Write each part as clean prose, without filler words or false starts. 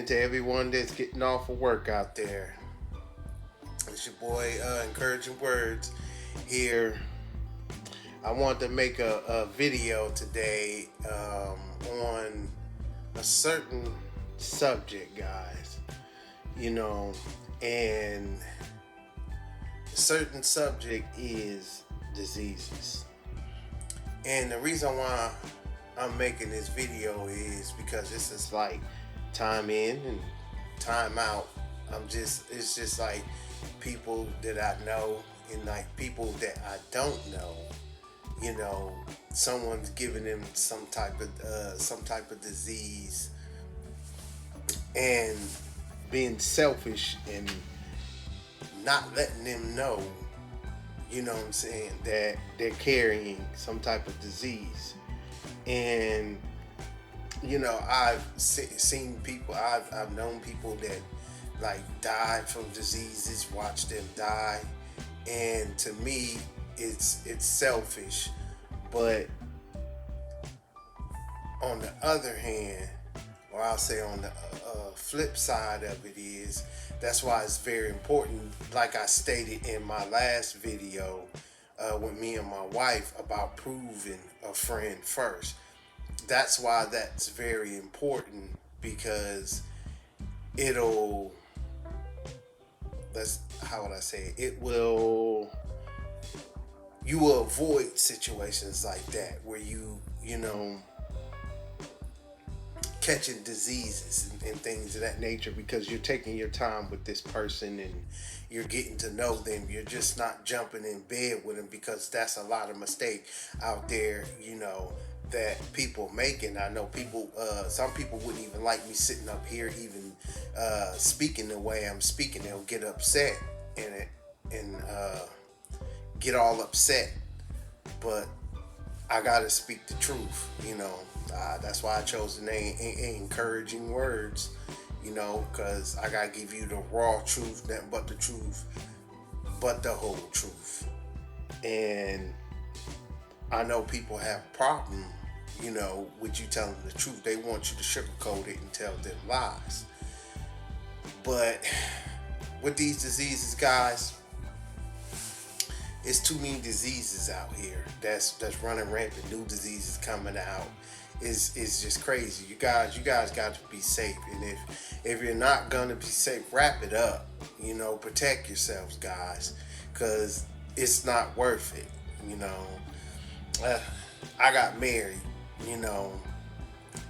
to everyone that's getting off of work out there. It's your boy, Encouraging Words here. I want to make a video today on a certain subject, guys. You know, and a certain subject is diseases. And the reason why I'm making this video is because this is like time in and time out. It's just like people that I know and like people that I don't know. You know, someone's giving them some type of disease and being selfish and not letting them know, you know what I'm saying, that they're carrying some type of disease. And you know, I've seen people, I've known people that like died from diseases, watched them die, and to me, it's selfish. But on the other hand, or I'll say on the flip side of it is, that's why it's very important, like I stated in my last video with me and my wife about proving a friend first. That's why that's very important, because it'll, how would I say it? You will avoid situations like that where you know, catching diseases and things of that nature, because you're taking your time with this person and you're getting to know them. You're just not jumping in bed with them, because that's a lot of mistake out there, you know, that people make. And I know people, some people wouldn't even like me sitting up here even speaking the way I'm speaking. They'll get upset and get all upset, but I gotta speak the truth, you know. That's why I chose the name Encouraging Words, you know, because I gotta give you the raw truth, nothing but the truth, but the whole truth. And I know people have a problem, you know, with you telling the truth. They want you to sugarcoat it and tell them lies. But with these diseases, guys, it's too many diseases out here that's running rampant. New diseases coming out. It's just crazy. You guys got to be safe. And if you're not gonna be safe, wrap it up. You know, protect yourselves, guys, because it's not worth it. You know, I got married, you know,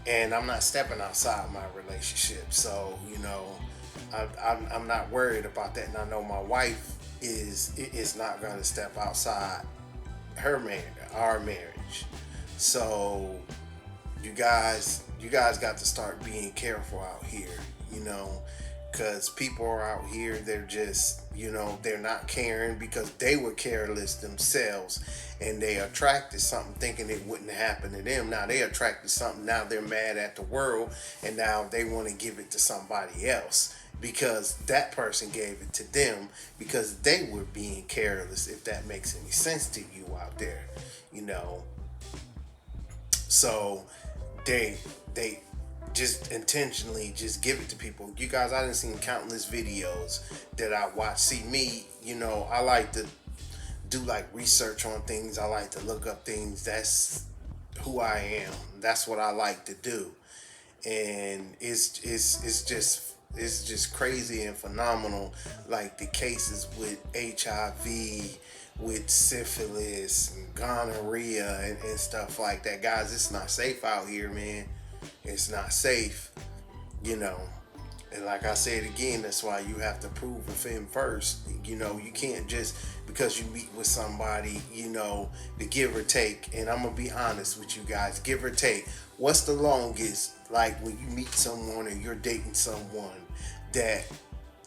and I'm not stepping outside my relationship. So you know, I'm not worried about that, and I know my wife is not gonna step outside our marriage. So you guys got to start being careful out here, you know, because people are out here, they're just, you know, they're not caring because they were careless themselves, and they attracted something thinking it wouldn't happen to them. Now they attracted something, now they're mad at the world, and now they want to give it to somebody else because that person gave it to them because they were being careless, if that makes any sense to you out there, you know. So they just intentionally just give it to people. You guys, I done seen countless videos that I watch. See me, you know, I like to do like research on things. I like to look up things. That's who I am. That's what I like to do. And it's just crazy and phenomenal, like the cases with HIV, with syphilis and gonorrhea and stuff like that. Guys, it's not safe out here, man. It's not safe, you know. And like I said again, that's why you have to prove a friend first. You know, you can't just because you meet with somebody, you know, the give or take. And I'm gonna be honest with you guys, give or take. What's the longest, like when you meet someone or you're dating someone that,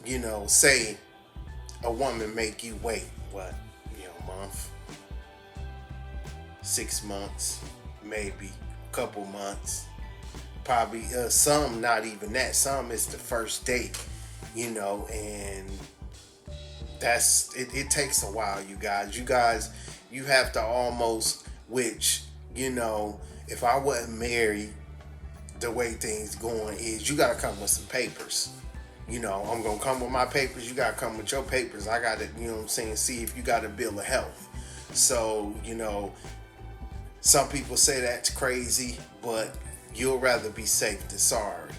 you know, say a woman make you wait, what, you know, a month, 6 months, maybe a couple months. Probably some not even that. Some is the first date, you know, and that's it takes a while, you guys. You have to almost, which, you know, if I wasn't married, the way things going is you gotta come with some papers. I'm gonna come with my papers. You gotta come with your papers. I gotta, what I'm saying, see if you got a bill of health. So, some people say that's crazy, but you'll rather be safe than sorry.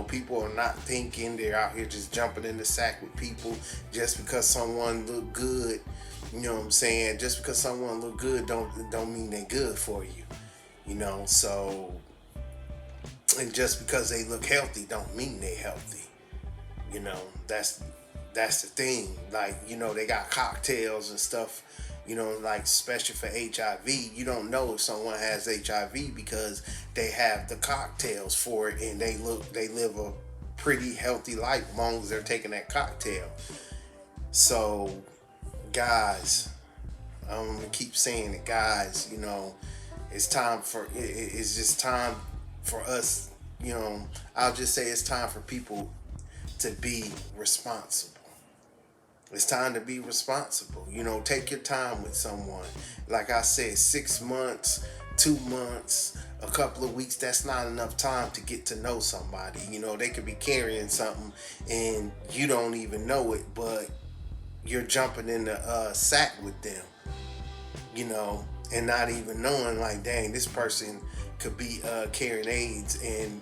People are not thinking. They're out here just jumping in the sack with people just because someone look good. You know what I'm saying? Just because someone look good don't mean they're good for you. So, and just because they look healthy don't mean they're healthy. That's the thing. Like, they got cocktails and stuff, like especially for HIV. You don't know if someone has HIV because they have the cocktails for it, and they live a pretty healthy life as long as they're taking that cocktail. So, guys, I'm gonna keep saying it, guys. It's just time for us. I'll just say it's time for people to be responsible. It's time to be responsible. Take your time with someone. Like I said, 6 months, 2 months, a couple of weeks, that's not enough time to get to know somebody. They could be carrying something and you don't even know it, but you're jumping in the sack with them, and not even knowing, like, dang, this person could be carrying AIDS. And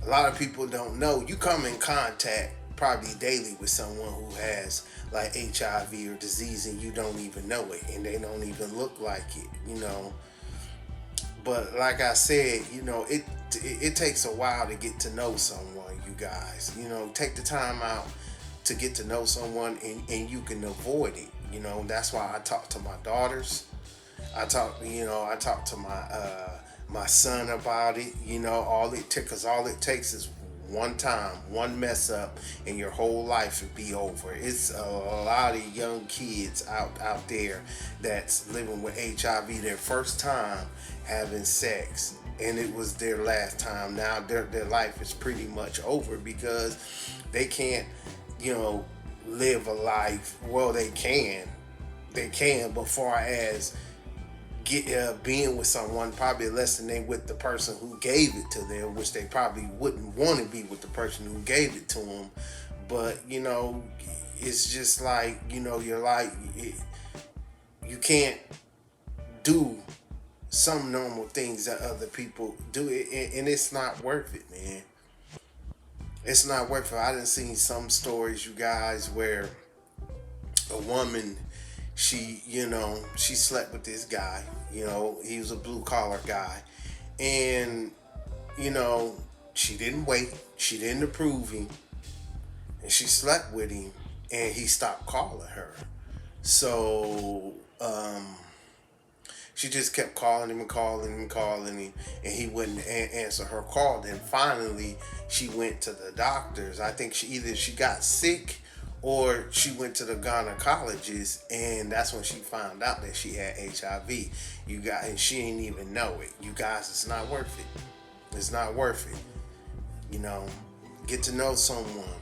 a lot of people don't know. You come in contact probably daily with someone who has like HIV or disease, and you don't even know it, and they don't even look like it, But like I said, it takes a while to get to know someone, you guys. Take the time out to get to know someone, and you can avoid it. That's why I talk to my daughters. I talk to my son about it. All it takes is one time, one mess up, and your whole life would be over. It's a lot of young kids out there that's living with HIV, their first time having sex, and it was their last time. Now their life is pretty much over because they can't, live a life. Well, they can, but far as being with someone, probably less than they with the person who gave it to them, which they probably wouldn't want to be with the person who gave it to them. But it's just like, you're like, you can't do some normal things that other people do, and it's not worth it, man. It's not worth it. I done seen some stories, you guys, where a woman, she slept with this guy. He was a blue collar guy, and she didn't wait, she didn't approve him, and she slept with him, and he stopped calling her. So she just kept calling him and calling him, and he wouldn't answer her call. Then finally she went to the doctors. I think she got sick or she went to the gynecologist, and that's when she found out that she had HIV. And she didn't even know it. You guys, it's not worth it. It's not worth it. Get to know someone.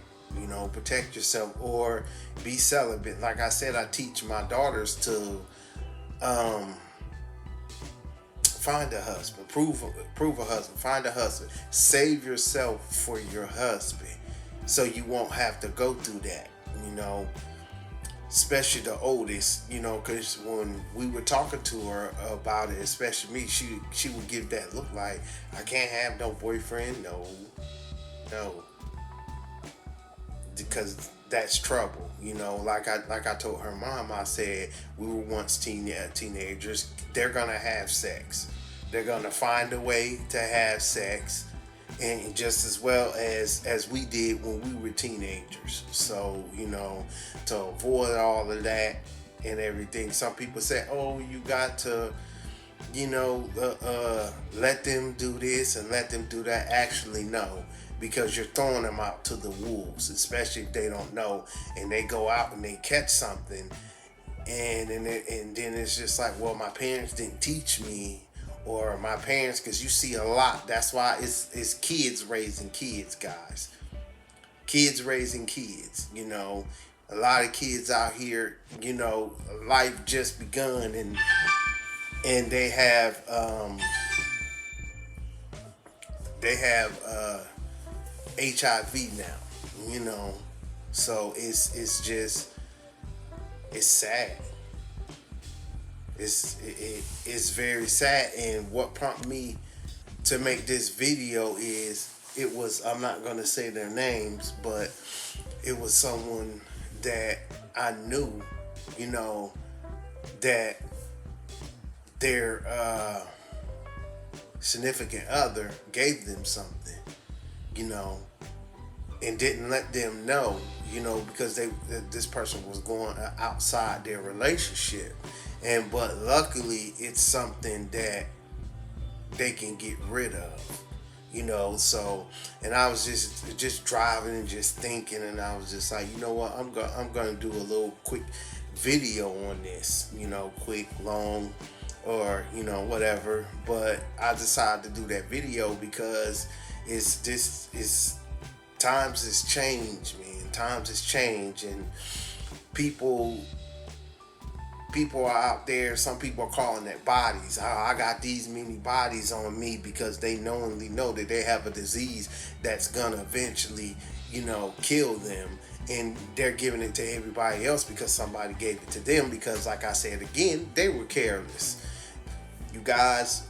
Protect yourself or be celibate. Like I said, I teach my daughters to find a husband, prove a husband, find a husband. Save yourself for your husband, so you won't have to go through that. Especially the oldest, because when we were talking to her about it, especially me, she would give that look like, I can't have no boyfriend, no, because that's trouble. Like I told her mom, I said, we were once teenagers. They're gonna have sex. They're gonna find a way to have sex, and just as well as we did when we were teenagers. So, to avoid all of that and everything, some people say, oh, you got to, let them do this and let them do that. Actually, no, because you're throwing them out to the wolves, especially if they don't know, and they go out and they catch something, and then it's just like, well, my parents didn't teach me, or my parents, because you see a lot. That's why it's kids raising kids, guys. Kids raising kids. A lot of kids out here, life just begun, and they have they have HIV now, you know. So it's just it's sad. It's very sad. And what prompted me to make this video is it was, I'm not gonna say their names, but it was someone that I knew, you know, that their significant other gave them something, you know, and didn't let them know, you know, because this person was going outside their relationship, but luckily it's something that they can get rid of, you know. So, and I was just driving and just thinking, and I was just like, you know what, I'm gonna do a little quick video on this, you know, quick, long, or you know, whatever. But I decided to do that video because times has changed, man. Times has changed, and people are out there. Some people are calling that bodies. I got these many bodies on me because they knowingly know that they have a disease that's gonna eventually, you know, kill them, and they're giving it to everybody else because somebody gave it to them. Because, like I said again, they were careless. You guys,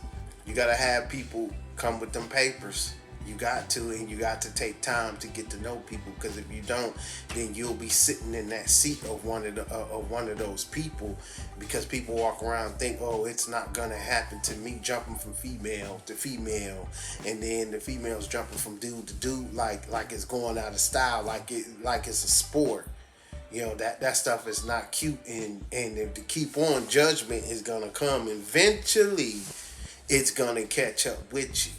you gotta have people come with them papers. You got to, and you got to take time to get to know people, because if you don't, then you'll be sitting in that seat of one of those people, because people walk around and think, oh, it's not gonna happen to me, jumping from female to female, and then the female's jumping from dude to dude, like it's going out of style, like it's a sport. You know, that stuff is not cute, and if to keep on, judgment is gonna come eventually. It's gonna catch up with you.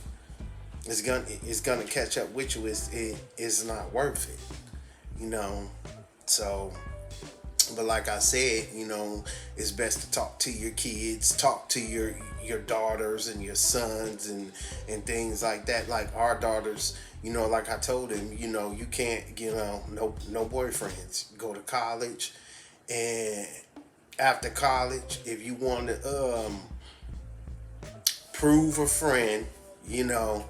It's gonna catch up with you. It's not worth it, you know. So, but like I said, you know, it's best to talk to your kids, talk to your daughters and your sons and things like that. Like our daughters, you know, like I told them, you know, you can't, you know, no boyfriends. Go to college, and after college, if you want to prove a friend, you know.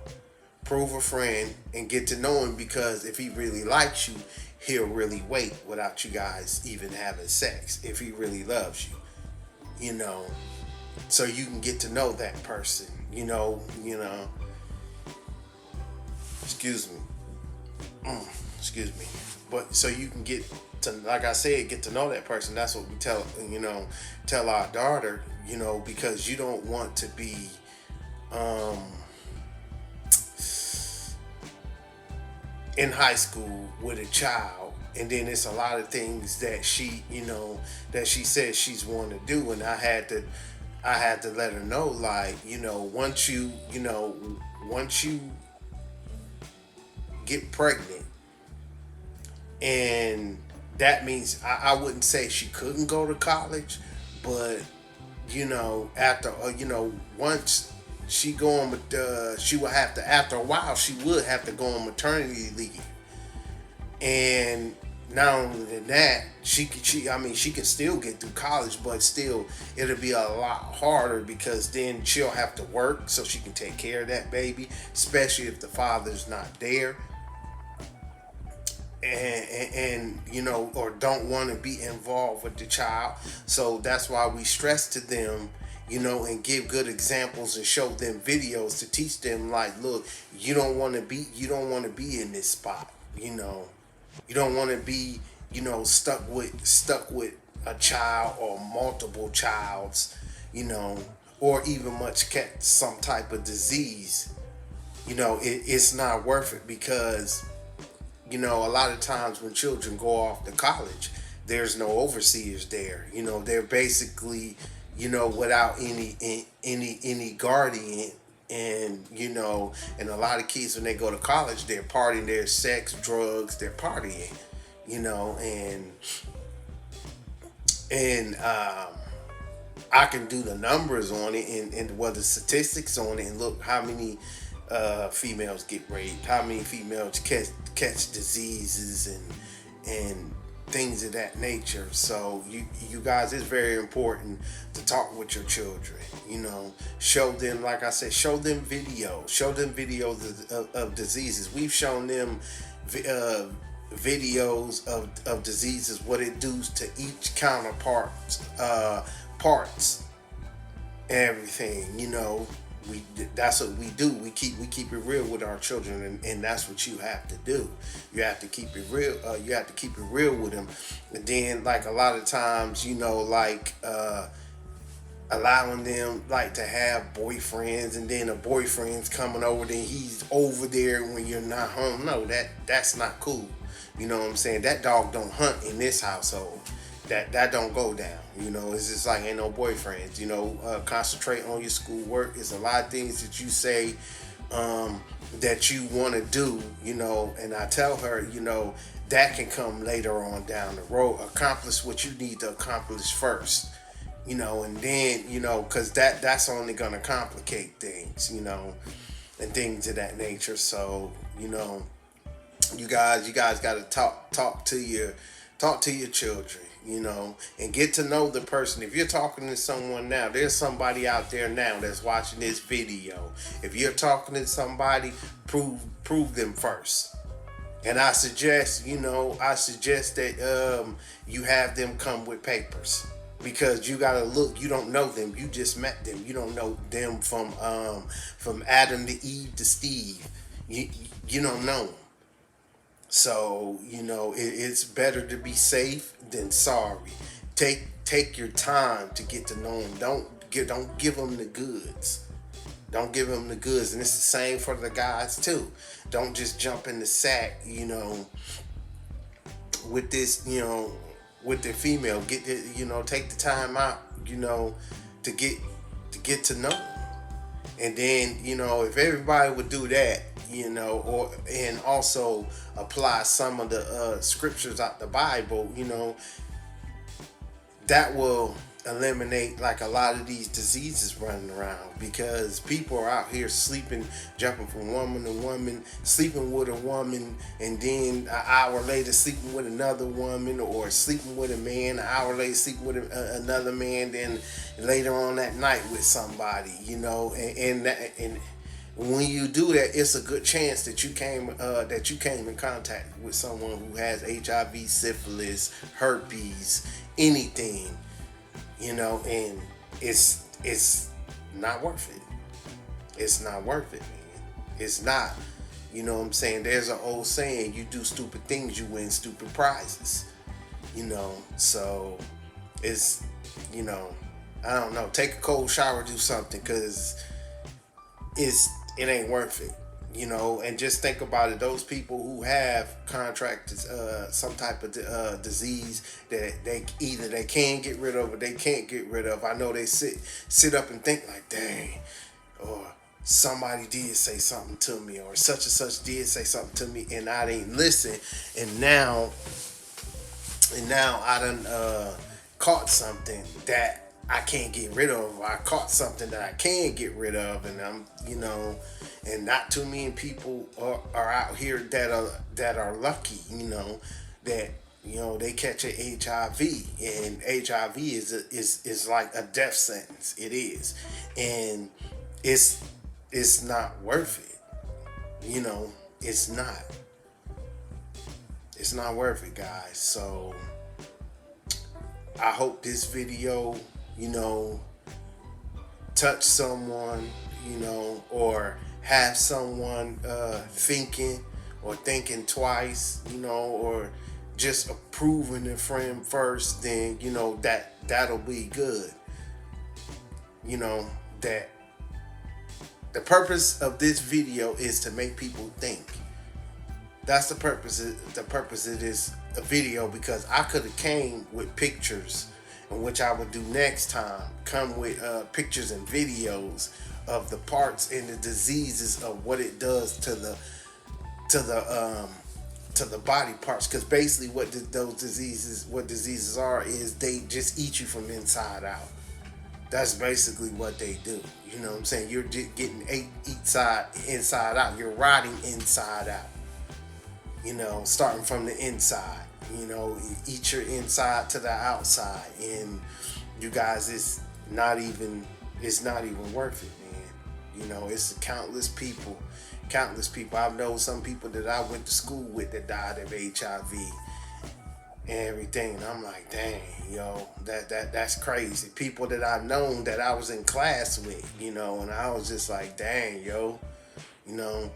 Prove a friend and get to know him, because if he really likes you, he'll really wait without you guys even having sex, if he really loves you, you know. So you can get to know that person, you know. Excuse me. But so you can get to, like I said, get to know that person. That's what we tell our daughter, you know, because you don't want to be in high school with a child, and then it's a lot of things that she, you know, that she says she's wanting to do, and I had to let her know, like, you know, once you get pregnant, and that means I wouldn't say she couldn't go to college, but you know, after once she go on, she would have to, after a while, she would have to go on maternity leave. And not only than that, she can still get through college, but still it'll be a lot harder, because then she'll have to work so she can take care of that baby, especially if the father's not there, and you know, or don't want to be involved with the child. So that's why we stress to them, you know, and give good examples and show them videos to teach them, like, look, you don't want to be in this spot, you know. You don't want to be, you know, stuck with a child or multiple childs, you know, or even much catch some type of disease. You know, it's not worth it, because, you know, a lot of times when children go off to college, there's no overseers there. You know, they're basically, you know, without any guardian. And, you know, and a lot of kids, when they go to college, they're partying, there's sex, drugs, they're partying, you know, and I can do the numbers on it, and the statistics on it, and look how many females get raped, how many females catch diseases, and things of that nature. So you guys, it's very important to talk with your children. Show them, like I said, show them videos of diseases. We've shown them videos of diseases, what it does to each counterpart parts, everything. That's what we do. We keep it real with our children, and that's what you have to do. You have to keep it real. You have to keep it real with them. And then, like, a lot of times, allowing them like to have boyfriends, and then a boyfriend's coming over, then he's over there when you're not home. No, that's not cool. You know what I'm saying? That dog don't hunt in this household. That don't go down. It's just like ain't no boyfriends. Concentrate on your schoolwork. It's a lot of things that you say that you want to do. And I tell her, that can come later on down the road. Accomplish what you need to accomplish first. And then, because that's only going to complicate things, and things of that nature. So, you guys got to talk to your children, and get to know the person. If you're talking to someone now, there's somebody out there now that's watching this video. If you're talking to somebody, prove them first. And I suggest that you have them come with papers. Because you gotta look, you don't know them. You just met them. You don't know them from Adam to Eve to Steve. You don't know them. So it's better to be safe than sorry. Take your time to get to know them. Don't give them the goods. Don't give them the goods. And it's the same for the guys too. Don't just jump in the sack. With this. With the female, take the time out, to get to know them. And then, if everybody would do that, and also apply some of the scriptures out the Bible, that will eliminate like a lot of these diseases running around, because people are out here sleeping, jumping from woman to woman, sleeping with a woman, and then an hour later sleeping with another woman, or sleeping with a man, an hour later sleeping with another man, then later on that night with somebody, and when you do that, it's a good chance that you came in contact with someone who has HIV, syphilis, herpes, anything. And it's not worth it. It's not worth it, man. It's not. You know what I'm saying? There's an old saying, you do stupid things, you win stupid prizes. So it's, I don't know. Take a cold shower, do something, because it ain't worth it. And just think about it. Those people who have contracted some type of disease that they can get rid of or they can't get rid of. I know they sit up and think like, dang, or somebody did say something to me, or such and such did say something to me, and I didn't listen. And now I done caught something that I can't get rid of. I caught something that I can get rid of, and I'm, and not too many people are out here that are lucky, that they catch a HIV, and HIV is like a death sentence. It is, and it's not worth it. It's not worth it, guys. So I hope this video, touch someone, or have someone thinking twice, or just approving a friend first, then that'll be good. That the purpose of this video is to make people think. That's the purpose of this video, because I could have came with pictures, and which I would do next time, come with pictures and videos of the parts and the diseases of what it does to the body parts. Because basically what those diseases are is they just eat you from inside out. That's basically what they do. You know what I'm saying? You're getting inside out. You're rotting inside out. Starting from the inside. You know, eat your inside to the outside, and you guys, it's not even worth it, man. You know, it's countless people. I know some people that I went to school with that died of HIV and everything. And I'm like, dang, yo, that's crazy. People that I've known that I was in class with, you know, and I was just like, dang, yo, you know,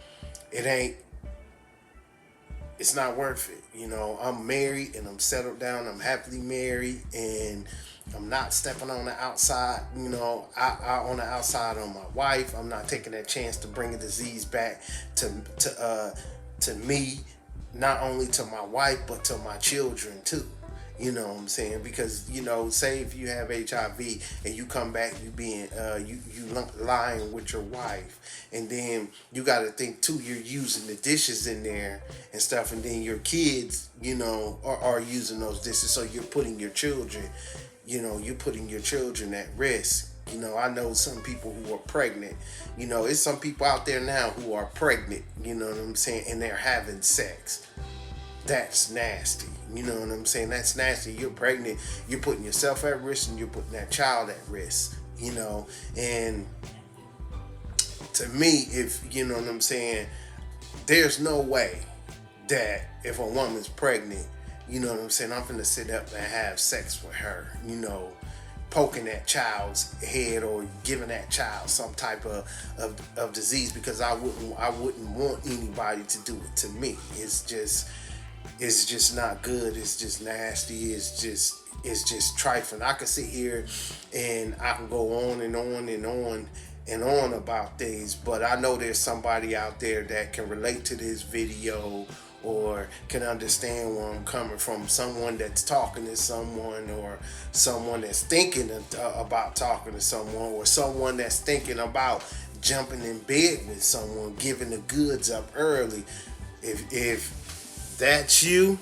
it's not worth it. You know, I'm married and I'm settled down. I'm happily married, and I'm not stepping on the outside, you know, out on the outside on my wife. I'm not taking that chance to bring a disease back to me, not only to my wife, but to my children too. You know what I'm saying? Because, you know, say if you have HIV and you come back, you being you lying with your wife, and then you got to think too, you're using the dishes in there and stuff, and then your kids, you know, are using those dishes, so you're putting your children, you know, at risk. You know, I know some people who are pregnant. You know, it's some people out there now who are pregnant, you know what I'm saying, and they're having sex. That's nasty. You know what I'm saying? That's nasty. You're pregnant. You're putting yourself at risk, and you're putting that child at risk. You know, and to me, if you know what I'm saying, there's no way that if a woman's pregnant, you know what I'm saying, I'm finna sit up and have sex with her. You know, poking that child's head or giving that child some type of disease, because I wouldn't want anybody to do it to me. It's just not good. It's just nasty. It's just trifling. I can sit here and I can go on and on and on and on about things, but I know there's somebody out there that can relate to this video or can understand where I'm coming from. Someone that's talking to someone, or someone that's thinking about talking to someone, or someone that's thinking about jumping in bed with someone, giving the goods up early. If that's you,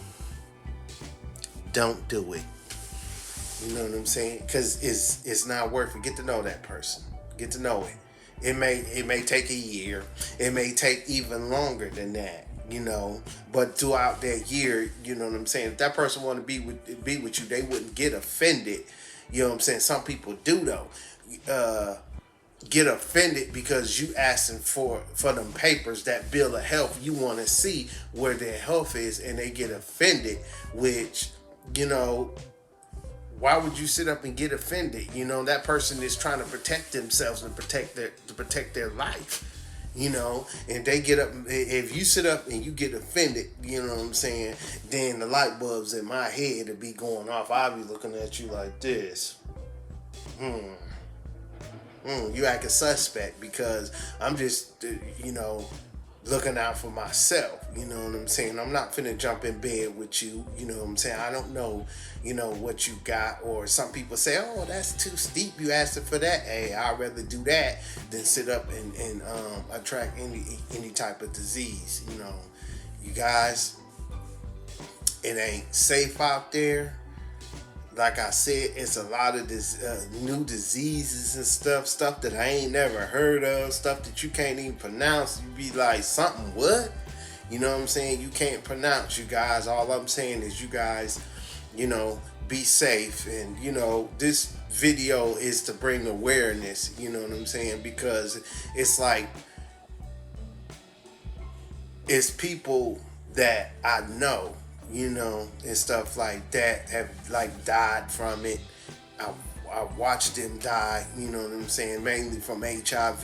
don't do it. You know what I'm saying? Because it's not worth it. Get to know that person. Get to know it. It may take a year. It may take even longer than that. You know, but throughout that year, you know what I'm saying, if that person want to be with you, they wouldn't get offended. You know what I'm saying? Some people do though. Get offended because you asking for them papers, that bill of health. You want to see where their health is, and they get offended, which, you know, why would you sit up and get offended? You know, that person is trying to protect themselves and protect their life. You know, and they get up, if you sit up and you get offended, you know what I'm saying, then the light bulbs in my head will be going off. I'll be looking at you like this. You acting suspect, because I'm just, you know, looking out for myself. You know what I'm saying? I'm not finna jump in bed with you. You know what I'm saying? I don't know, you know, what you got. Or some people say, oh, that's too steep, you asking for that. Hey, I'd rather do that than sit up and attract any type of disease. You know, you guys, it ain't safe out there. Like I said, it's a lot of this new diseases and stuff that I ain't never heard of, stuff that you can't even pronounce. You be like, something what? You know what I'm saying? You can't pronounce, you guys. All I'm saying is, you guys, you know, be safe. And, you know, this video is to bring awareness, you know what I'm saying? Because it's like, it's people that I know, you know, and stuff like that have like died from it. I watched them die, you know what I'm saying, mainly from HIV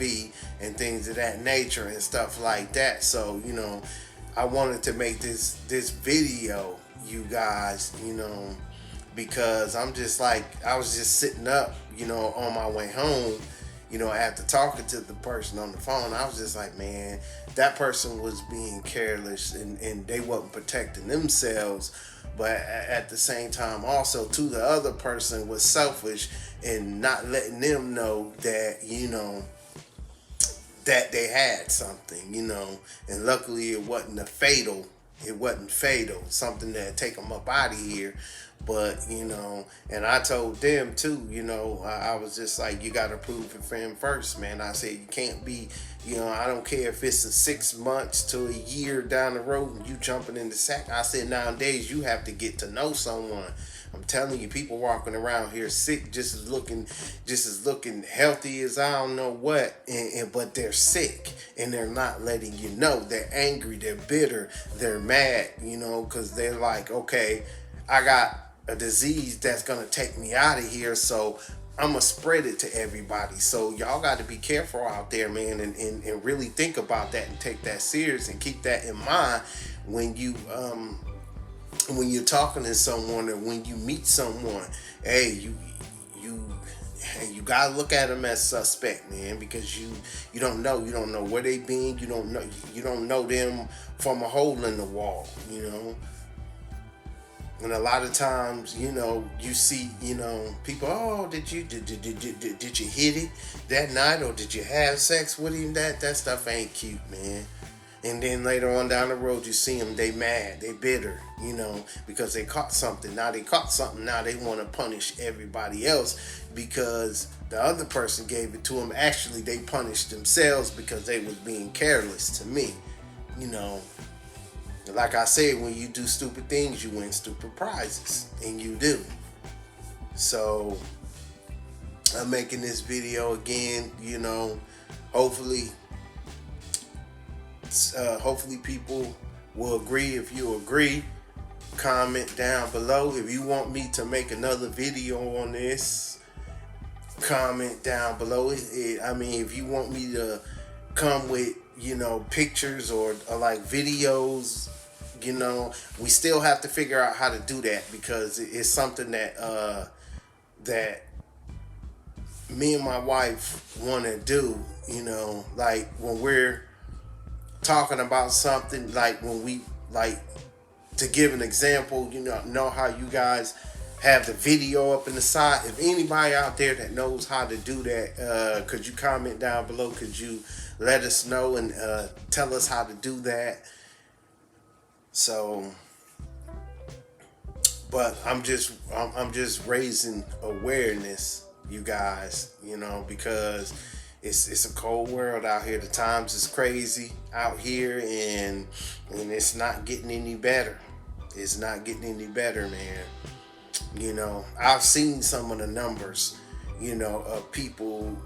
and things of that nature and stuff like that. So, you know, I wanted to make this video, you guys, you know, because I'm just like, I was just sitting up, you know, on my way home, you know, after talking to the person on the phone. I was just like, man, that person was being careless, and they wasn't protecting themselves. But at the same time, also, too, the other person was selfish and not letting them know that, you know, that they had something, you know. And luckily, it wasn't fatal, something that take them up out of here. But, and I told them too, I was just like, you got to prove it for him first, man. I said, you can't be, I don't care if it's a 6 months to a year down the road and you jumping in the sack. I said, nowadays you have to get to know someone. I'm telling you, people walking around here sick, just as looking healthy as I don't know what, but they're sick and they're not letting you know. They're angry, they're bitter, they're mad, because they're like, okay, I got a disease that's gonna take me out of here, so I'm gonna spread it to everybody. So y'all got to be careful out there, man, and really think about that and take that serious and keep that in mind when you're talking to someone or when you meet someone. Hey, you gotta look at them as suspect, man, because you don't know where they been. You don't know them from a hole in the wall, And a lot of times, you see, people, oh, did you hit it that night, or did you have sex with him? That stuff ain't cute, man. And then later on down the road, you see them, they mad, they bitter, because they caught something. Now they caught something. Now they want to punish everybody else because the other person gave it to them. Actually, they punished themselves because they was being careless, to me, Like I said, when you do stupid things, you win stupid prizes, and you do. So I'm making this video again, hopefully people will agree. If you agree, comment down below. If you want me to make another video on this, comment down below. If you want me to come with, pictures or like videos, we still have to figure out how to do that, because it's something that that me and my wife want to do, like when we're talking about something, like when we, like, to give an example, know how you guys have the video up in the side. If anybody out there that knows how to do that, could you comment down below? Could you let us know and tell us how to do that? So, but I'm just raising awareness, you guys, because it's a cold world out here. The times is crazy out here, and it's not getting any better. It's not getting any better, man. I've seen some of the numbers, of people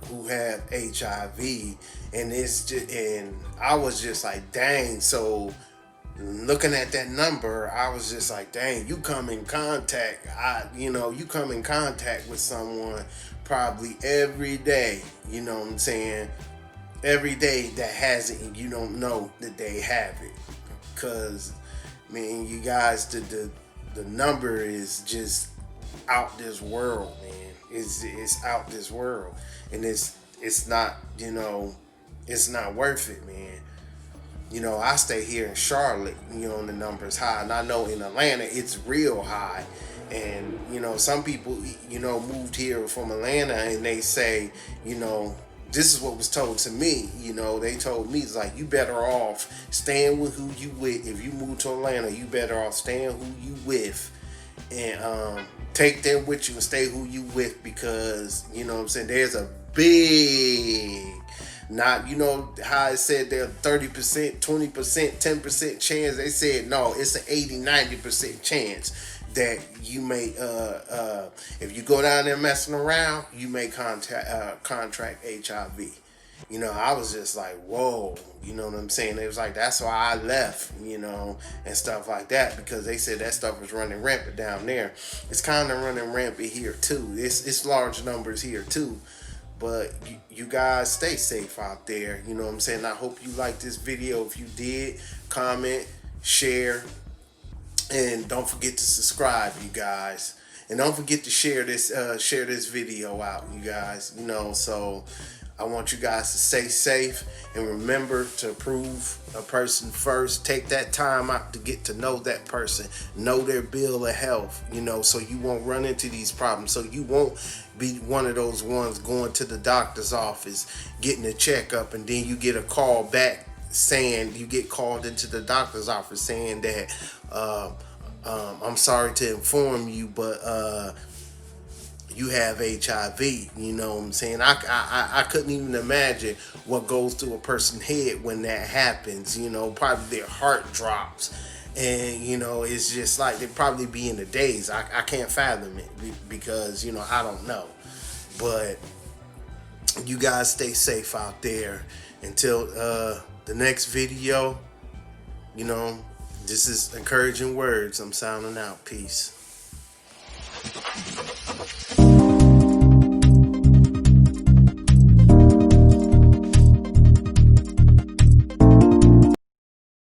who have HIV, and I was just like, dang. So looking at that number, I was just like, dang, you come in contact with someone probably every day, what I'm saying, every day that has it, and you don't know that they have it. Because, man, you guys, the number is just out this world, man. It's out this world, and it's not, it's not worth it, man. I stay here in Charlotte, and the number's high, and I know in Atlanta it's real high. And, some people, moved here from Atlanta, and they say, this is what was told to me. They told me, it's like, you better off staying with who you with. If you move to Atlanta, you better off staying who you with, and take them with you and stay who you with, because, what I'm saying, there's a big, not, how I said there 30%, 20%, 10% chance. They said, no, it's an 80-90% chance that you may, if you go down there messing around, you may contract HIV. I was just like, whoa, what I'm saying? It was like, that's why I left, and stuff like that, because they said that stuff was running rampant down there. It's kind of running rampant here too. It's large numbers here too. But you guys stay safe out there. What I'm saying? I hope you liked this video. If you did, comment, share, and don't forget to subscribe, you guys. And don't forget to share this video out, you guys. So I want you guys to stay safe, and remember to approve a person first. Take that time out to get to know that person, know their bill of health, so you won't run into these problems, so you won't be one of those ones going to the doctor's office, getting a checkup, and then you get a call back saying, you get called into the doctor's office saying that I'm sorry to inform you, but you have HIV. You know what I'm saying? I couldn't even imagine what goes through a person's head when that happens. You know, probably their heart drops. And, you know, it's just like they'd probably be in a daze. I can't fathom it because, you know, I don't know. But you guys stay safe out there. Until the next video, you know, this is Encouraging Words. I'm signing out. Peace.